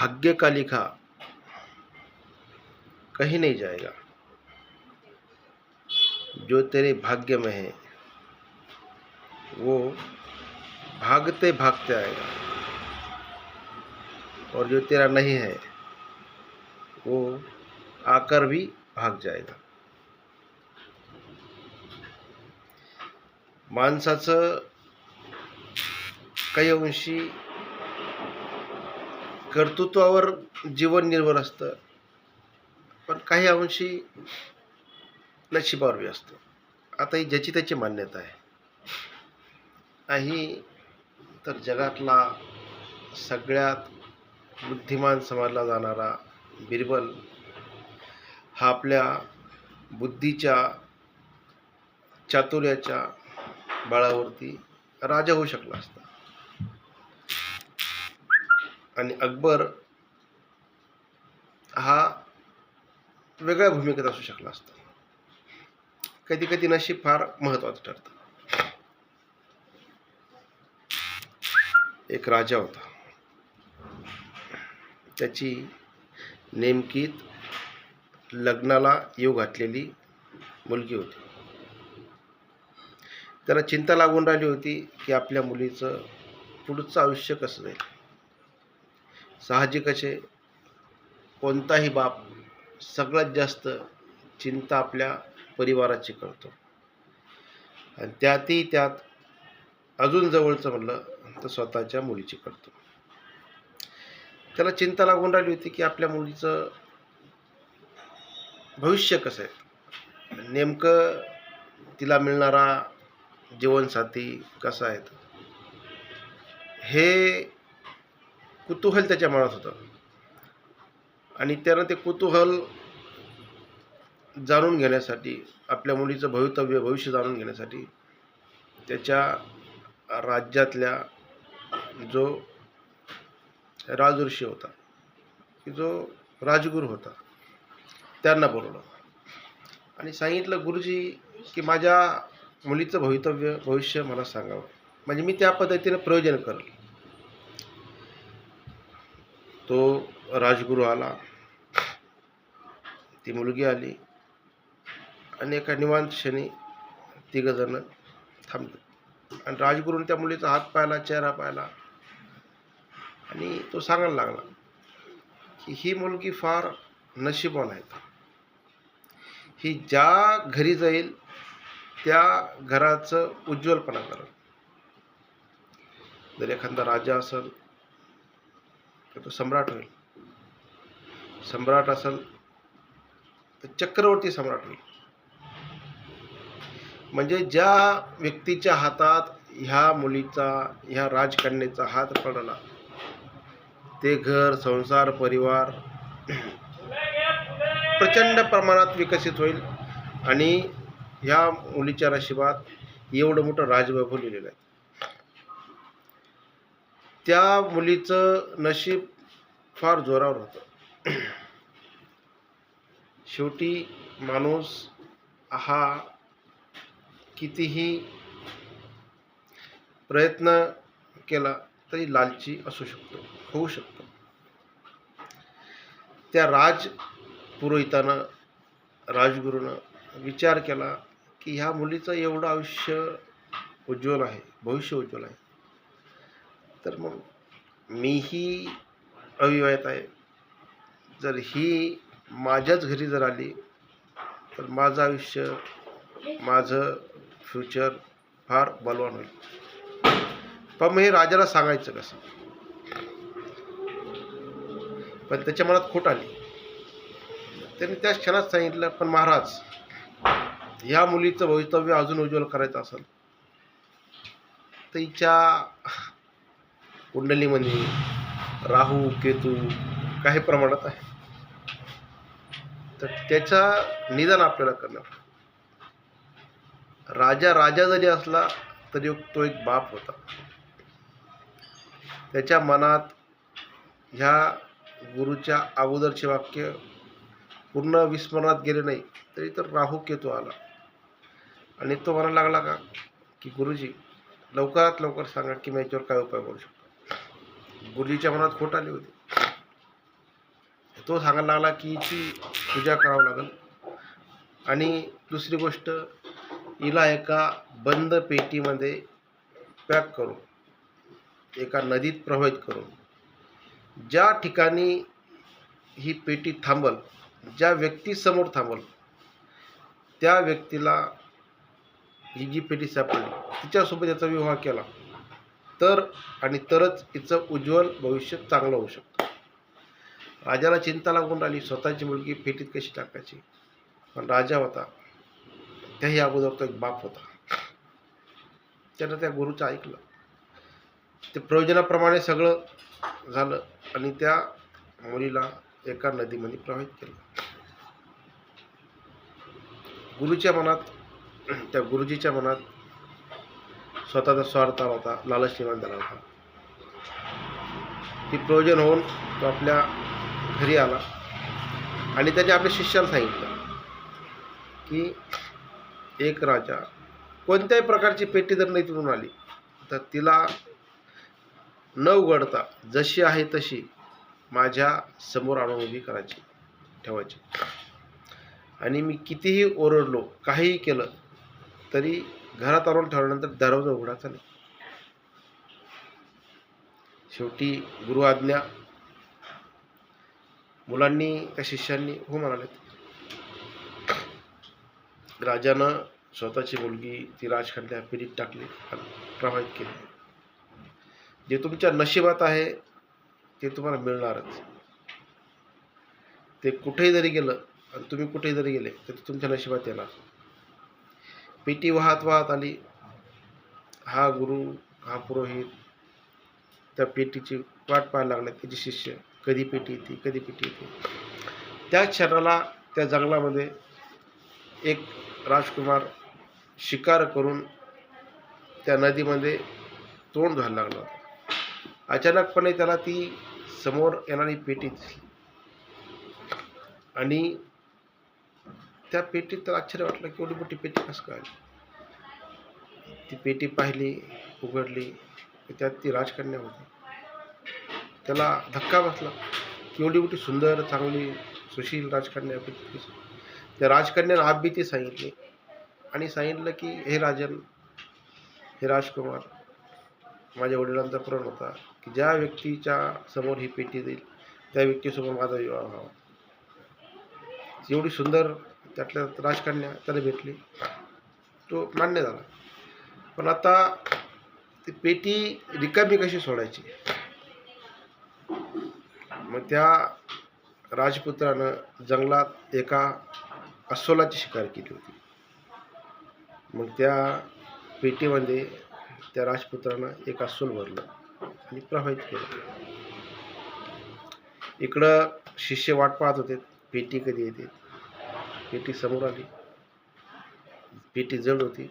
भाग्य का लिखा कहीं नहीं जाएगा, जो तेरे भाग्य में है वो भागते भागते आएगा, और जो तेरा नहीं है वो आकर भी भाग जाएगा. माणसाचं काही अंशी कर्तृत्वावर जीवन निर्भर असतं, पण काही अंशी नशिबावर बी असतं. आता ही ज्याची त्याची मान्यता आहे. ही तर जगातला सगळ्यात बुद्धिमान समजला जाणारा बिरबल हा आपल्या बुद्धीच्या चातुर्याच्या बळावरती राजा होऊ शकला असता, आणि अकबर हा वेगळ्या भूमिकेत असू शकला असता. कधी कधी नशीब फार महत्वाचं ठरतं. एक राजा होता, त्याची नेमकीत लग्नाला येऊ घातलेली मुलगी होती. त्याला चिंता लागून राहिली होती की आपल्या मुलीचं पुढचं आयुष्य कसं जाईल. साहजिकच आहे, कोणताही बाप सगळ्यात जास्त चिंता आपल्या परिवाराची करतो, आणि त्यातही त्यात अजून जवळचं म्हणलं तर स्वतःच्या मुलीची करतो. त्याला चिंता लागून राहिली होती की आपल्या मुलीचं भविष्य कसं आहे, नेमकं तिला मिळणारा जीवनसाथी कसा आहे, हे कुतूहल त्याच्या मनात होतं. आणि त्यानं ते कुतूहल जाणून घेण्यासाठी, आपल्या मुलीचं भविष्य जाणून घेण्यासाठी त्याच्या राज्यातल्या जो राजऋषी होता, की जो राजगुरू होता, त्यांना बोलवलं आणि सांगितलं, गुरुजी की माझ्या मुलीचं भविष्य मला सांगावं, म्हणजे मी त्या पद्धतीने प्रयोजन करेल. तो राजगुरू आला, ती मुलगी आली, आणि एका निवांत क्षणी तिघजण थांबले, आणि राजगुरूने त्या मुलीचा हात पाहिला, चेहरा पाहिला, आणि तो सांगायला लागला की ही मुलगी फार नशीबवान आहे. ही ज्या घरी जाईल त्या घराचं उज्ज्वलपणा करेल. जर एखादा राजा असेल तर तो सम्राट होईल, सम्राट असेल तर चक्रवर्ती सम्राट होईल. म्हणजे ज्या व्यक्तीच्या हातात ह्या मुलीचा, ह्या राजकन्येचा हात पडला, ते घर, संसार, परिवार प्रचंड प्रमाणात विकसित होईल, आणि ह्या मुलीच्या नशिबात एवढं मोठं राजवैभव लिहिलेलं आहे. त्या मुलीचं नशीब फार जोरावर होतं. शेवटी माणूस हा कितीही प्रयत्न केला तरी लालची असू शकतो, होऊ शकतो. त्या राजपुरोहितानं, राजगुरूनं विचार केला की ह्या मुलीचं एवढं आयुष्य उज्ज्वल आहे, भविष्य उज्ज्वल आहे, तर मग मीही अविवाहित आहे, जर ही माझ्याच घरी जर आली तर माझं आयुष्य, माझं फ्युचर फार बलवान होईल. पण मग हे राजाला सांगायचं कसं? पण त्याच्या मनात खोट आली. त्याने त्याच क्षणात सांगितलं, पण महाराज, ह्या मुलीचं भवितव्य अजून उज्ज्वल करायचं असेल तर हिच्या कुंडलीमध्ये राहू केतू काही प्रमाणात आहे, तर त्याचा निदान आपल्याला करणं. राजा जरी असला तरी तो एक बाप होता. त्याच्या मनात ह्या गुरुच्या अगोदरचे वाक्य पूर्ण विस्मरणात गेले नाही तरी तर राहू केतू आला, आणि तो म्हणायला लागला का की गुरुजी लवकरात लवकर सांगा की मी याच्यावर काय उपाय करू शकतो. गुरुजीच्या मनात खोट आली होती. तो सांगायला लागला की हिची पूजा करावं लागेल आणि दुसरी गोष्ट, हिला एका बंद पेटीमध्ये पॅक करून एका नदीत प्रवाहित करून ज्या ठिकाणी ही पेटी थांबल, ज्या व्यक्तीसमोर थांबल, त्या व्यक्तीला ही जी पेटी सापडली तिच्यासोबत याचा विवाह केला तर आणि तरच हिचं उज्ज्वल भविष्य चांगलं होऊ शकतं. राजाला चिंता लागून राहिली, स्वतःची मुलगी पेटीत कशी टाकायची. पण राजा होता, त्याही अगोदर तो एक बाप होता. त्यानं त्या गुरुचं ऐकलं. ते प्रयोजनाप्रमाणे सगळं झालं आणि त्या मुलीला एका नदीमध्ये प्रवाहित केलं. गुरुच्या मनात, त्या गुरुजीच्या मनात स्वतःचा स्वार्थ आला होता, लालच निर्माण झाला होता. ती प्रयोजन होऊन तो आपल्या घरी आला आणि त्याने आपल्या शिष्याला सांगितलं की एक राजा कोणत्याही प्रकारची पेटी जर नाही तिथून आली तर तिला न उघडता जशी आहे तशी माझ्या समोर आणून उभी करायची, ठेवायची. आणि मी कितीही ओरडलो, काहीही केलं तरी घरात आणून ठेवल्यानंतर दरवाजा उघडायचा नाही. शेवटी गुरु आज्ञा. मुलांनी, त्या शिष्यांनी हो म्हणालेत. राजानं स्वतःची मुलगी ती राजकन्या पेटीत टाकली आणि प्रवाहित केली. जे तुमच्या नशिबात आहे ते तुम्हाला मिळणारच. ते कुठेही जरी गेलं आणि तुम्ही कुठेही जरी गेले तर ते तुमच्या नशिबात येणार. पेटी वाहत वाहत आली. हा गुरु, हा पुरोहित त्या पेटीची वाट पाहायला लागले. त्याचे शिष्य कधी पेटी येते, कधी पेटी येते. त्या क्षणाला त्या जंगलामध्ये एक राजकुमार शिकार करून त्या नदीमध्ये तोंड धुवायला लागला होता. अचानकपणे त्याला ती समोर येणारी पेटी दिसली आणि त्या पेटीत त्याला आश्चर्य वाटलं की एवढी मोठी पेटी कसं काय. ती पेटी पाहिली, उघडली, त्यात ती राजकन्या होती. त्याला धक्का बसला की एवढी मोठी सुंदर, चांगली, सुशील राजकन्या पेटी. त्या राजकन्यानं आपबीती सांगितली आणि सांगितलं की हे राजन, हे राजकुमार, माझ्या वडिलांचा प्रण होता की ज्या व्यक्तीच्या समोर ही पेटी देईल त्या व्यक्तीसमोर माझा विवाह व्हावा. एवढी सुंदर त्यातल्या राजकन्या त्याला भेटली, तो मान्य झाला. पण आता ती पेटी रिकामी कशी सोडायची. मग त्या राजपुत्रानं जंगलात एका अस्वलाची शिकार केली होती. मग त्या पेटीमध्ये त्या राजपुत्रानं एक अस्वल भरलं आणि प्रवाहित केलं. इकडं शिष्य वाट पाहत होते, पेटी कधी येते. पेटी समोर आली, पेटी जड होती.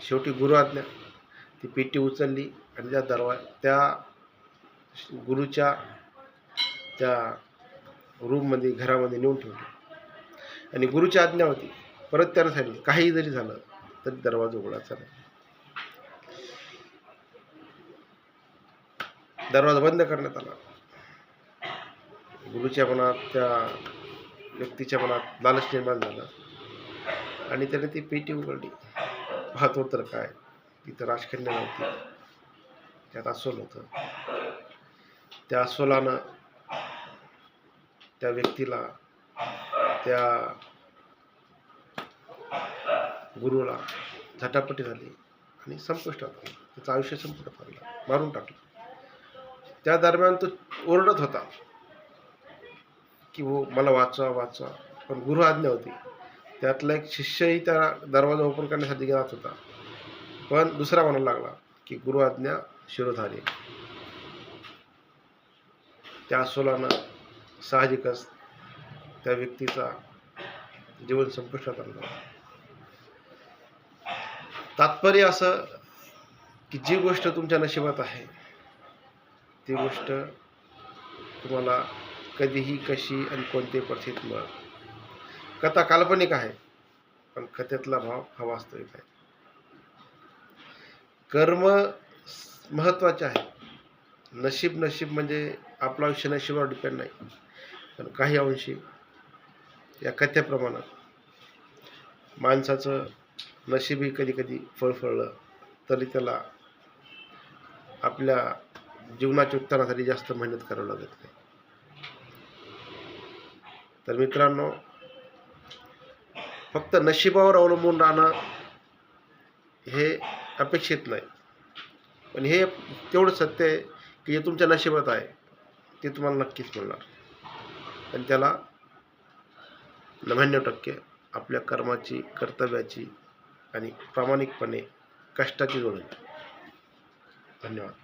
शेवटी गुरु आज्ञा. ती पेटी उचलली आणि त्या गुरुच्या त्या रूममध्ये, घरामध्ये नेऊन ठेवली. आणि गुरुची आज्ञा होती, परत त्यानं सांगितलं काही जरी झालं तरी दरवाजा उघडायचा नाही. दरवाजा बंद करण्यात आला. गुरुच्या मनात, त्या व्यक्तीच्या मनात लालच निर्माण झालं आणि त्याने ती पेटी उघडली. पाहतो तर काय, तिथं राजकन्या नव्हती, त्यात अस्वल होतं. त्या अस्वलानं त्या व्यक्तीला, त्या गुरुला झटापटी झाली आणि संपुष्टात आलं. त्याचं आयुष्य संपुष्टात आलं, मारून टाकलं. त्या दरम्यान तो ओरडत होता की हो मला वाचवा वाचवा, पण गुरु आज्ञा होती. त्यातला एक शिष्यही त्या दरवाजा ओपन करण्यासाठी जात होता, पण दुसरा म्हणायला लागला की गुरु आज्ञा शिरोधारी. त्या अस्वलानं साहजिकच त्या व्यक्तीचा जीवन संपुष्टात आणलं. तात्पर्य असं की जी गोष्ट तुमच्या नशिबात आहे ती गोष्ट तुम्हाला कधीही, कशी आणि कोणत्याही परिस्थितीत मिळेल. कथा काल्पनिक आहे, पण कथेतला भाव हा वास्तविक आहे. कर्म महत्त्वाचे आहे. नशीब म्हणजे आपलं आयुष्य नशिबावर डिपेंड नाही. पण काही अंशी या कथेप्रमाणे माणसाचं नशीबही कधी कधी फळफळलं तरी त्याला आपल्या जीवनाच्या उत्थानासाठी जास्त मेहनत करावी लागत नाही. तर मित्रांनो, फक्त नशिबावर अवलंबून राहणं हे अपेक्षित नाही, पण हे तेवढं सत्य आहे की जे तुमच्या नशिबात आहे ते तुम्हाला नक्कीच मिळणार. पण त्याला 99% आपल्या कर्माची, कर्तव्याची आणि प्रामाणिकपणे कष्टाची जोड आहे. धन्यवाद.